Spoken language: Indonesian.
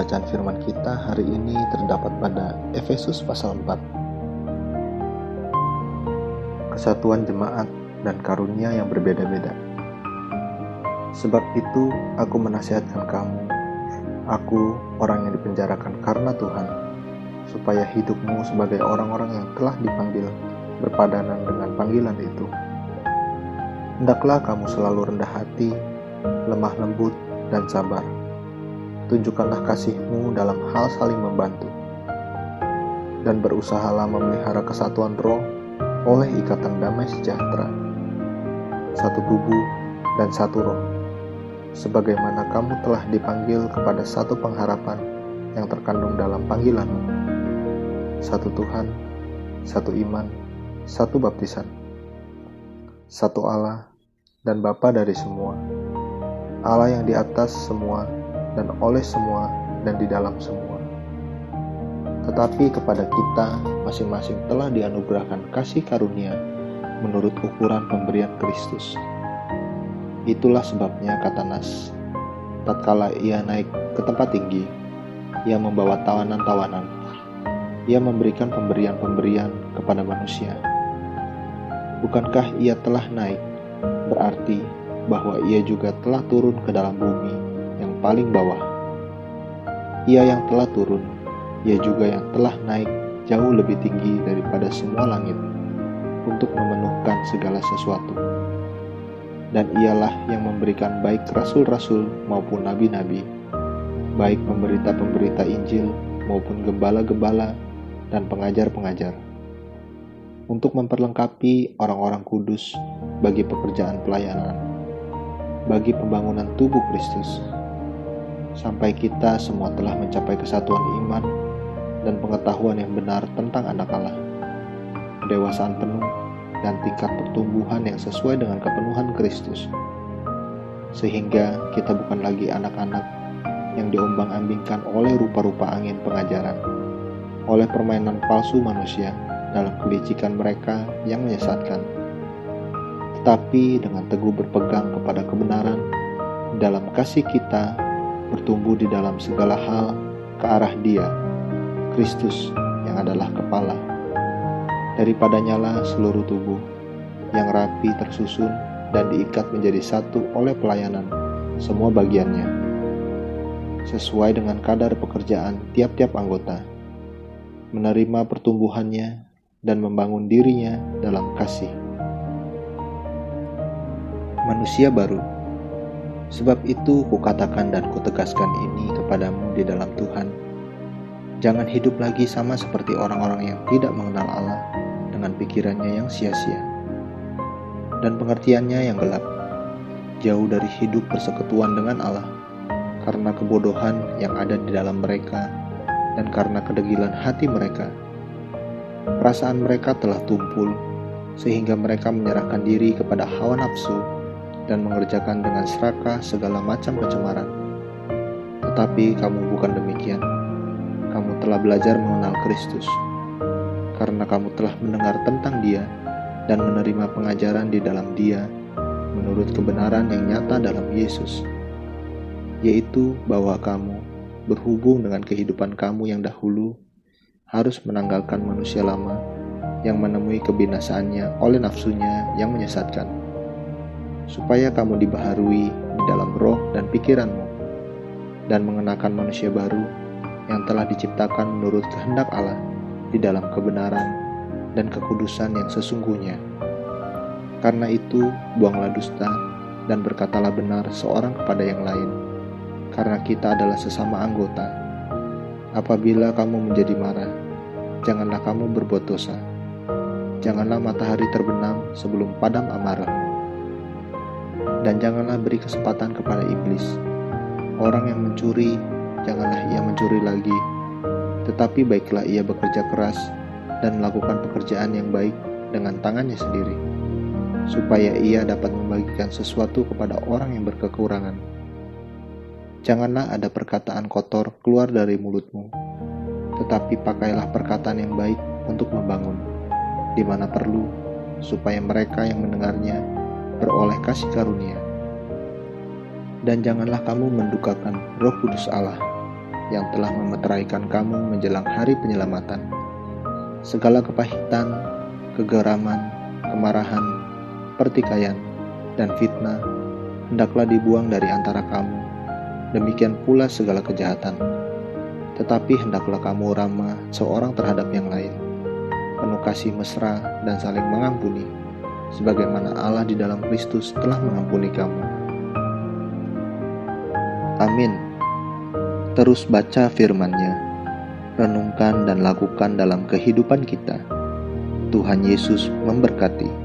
Bacaan firman kita hari ini terdapat pada Efesus pasal 4. Kesatuan jemaat dan karunia yang berbeda-beda. Sebab itu aku menasihatkan kamu, aku orang yang dipenjarakan karena Tuhan, supaya hidupmu sebagai orang-orang yang telah dipanggil berpadanan dengan panggilan itu. Hendaklah kamu selalu rendah hati, lemah lembut, dan sabar. Tunjukkanlah kasihmu dalam hal saling membantu, dan berusahalah memelihara kesatuan roh oleh ikatan damai sejahtera, satu tubuh dan satu roh, sebagaimana kamu telah dipanggil kepada satu pengharapan yang terkandung dalam panggilanmu, satu Tuhan, satu iman, satu baptisan, satu Allah dan Bapa dari semua, Allah yang di atas semua dan oleh semua dan di dalam semua. Tetapi kepada kita masing-masing telah dianugerahkan kasih karunia menurut ukuran pemberian Kristus. Itulah sebabnya kata Nas, tatkala ia naik ke tempat tinggi, ia membawa tawanan-tawanan, ia memberikan pemberian-pemberian kepada manusia. Bukankah ia telah naik, berarti bahwa ia juga telah turun ke dalam bumi yang paling bawah. Ia yang telah turun, ia juga yang telah naik jauh lebih tinggi daripada semua langit untuk memenuhkan segala sesuatu. Dan ialah yang memberikan baik rasul-rasul maupun nabi-nabi, baik pemberita-pemberita Injil maupun gembala-gembala dan pengajar-pengajar, untuk memperlengkapi orang-orang kudus bagi pekerjaan pelayanan, bagi pembangunan tubuh Kristus, sampai kita semua telah mencapai kesatuan iman dan pengetahuan yang benar tentang anak Allah, kedewasaan penuh dan tingkat pertumbuhan yang sesuai dengan kepenuhan Kristus, sehingga kita bukan lagi anak-anak yang diombang-ambingkan oleh rupa-rupa angin pengajaran, oleh permainan palsu manusia dalam kelicikan mereka yang menyesatkan, tetapi dengan teguh berpegang kepada kebenaran, dalam kasih kita bertumbuh di dalam segala hal ke arah Dia, Kristus yang adalah kepala. Daripadanya lah seluruh tubuh yang rapi tersusun dan diikat menjadi satu oleh pelayanan semua bagiannya, sesuai dengan kadar pekerjaan tiap-tiap anggota, menerima pertumbuhannya dan membangun dirinya dalam kasih. Manusia baru. Sebab itu kukatakan dan kutegaskan ini kepadamu di dalam Tuhan, jangan hidup lagi sama seperti orang-orang yang tidak mengenal Allah dengan pikirannya yang sia-sia dan pengertiannya yang gelap, jauh dari hidup persekutuan dengan Allah karena kebodohan yang ada di dalam mereka dan karena kedegilan hati mereka. Perasaan mereka telah tumpul sehingga mereka menyerahkan diri kepada hawa nafsu dan mengerjakan dengan serakah segala macam pencemaran. Tetapi kamu bukan demikian. Kamu telah belajar mengenal Kristus, karena kamu telah mendengar tentang Dia dan menerima pengajaran di dalam Dia menurut kebenaran yang nyata dalam Yesus, yaitu bahwa kamu berhubung dengan kehidupan kamu yang dahulu harus menanggalkan manusia lama yang menemui kebinasaannya oleh nafsunya yang menyesatkan, supaya kamu dibaharui di dalam roh dan pikiranmu, dan mengenakan manusia baru yang telah diciptakan menurut kehendak Allah di dalam kebenaran dan kekudusan yang sesungguhnya. Karena itu, buanglah dusta dan berkatalah benar seorang kepada yang lain, karena kita adalah sesama anggota. Apabila kamu menjadi marah, janganlah kamu berbuat dosa. Janganlah matahari terbenam sebelum padam amarahmu. Dan janganlah beri kesempatan kepada iblis. Orang yang mencuri, janganlah ia mencuri lagi, tetapi baiklah ia bekerja keras dan melakukan pekerjaan yang baik dengan tangannya sendiri, supaya ia dapat membagikan sesuatu kepada orang yang berkekurangan. Janganlah ada perkataan kotor keluar dari mulutmu, tetapi pakailah perkataan yang baik untuk membangun, di mana perlu, supaya mereka yang mendengarnya beroleh kasih karunia. Dan janganlah kamu mendukakan Roh Kudus Allah, yang telah memeteraikan kamu menjelang hari penyelamatan. Segala kepahitan, kegeraman, kemarahan, pertikaian, dan fitnah hendaklah dibuang dari antara kamu. Demikian pula segala kejahatan. Tetapi hendaklah kamu ramah seorang terhadap yang lain, penuh kasih mesra dan saling mengampuni, sebagaimana Allah di dalam Kristus telah mengampuni kamu. Amin. Terus baca firman-Nya, renungkan dan lakukan dalam kehidupan kita. Tuhan Yesus memberkati.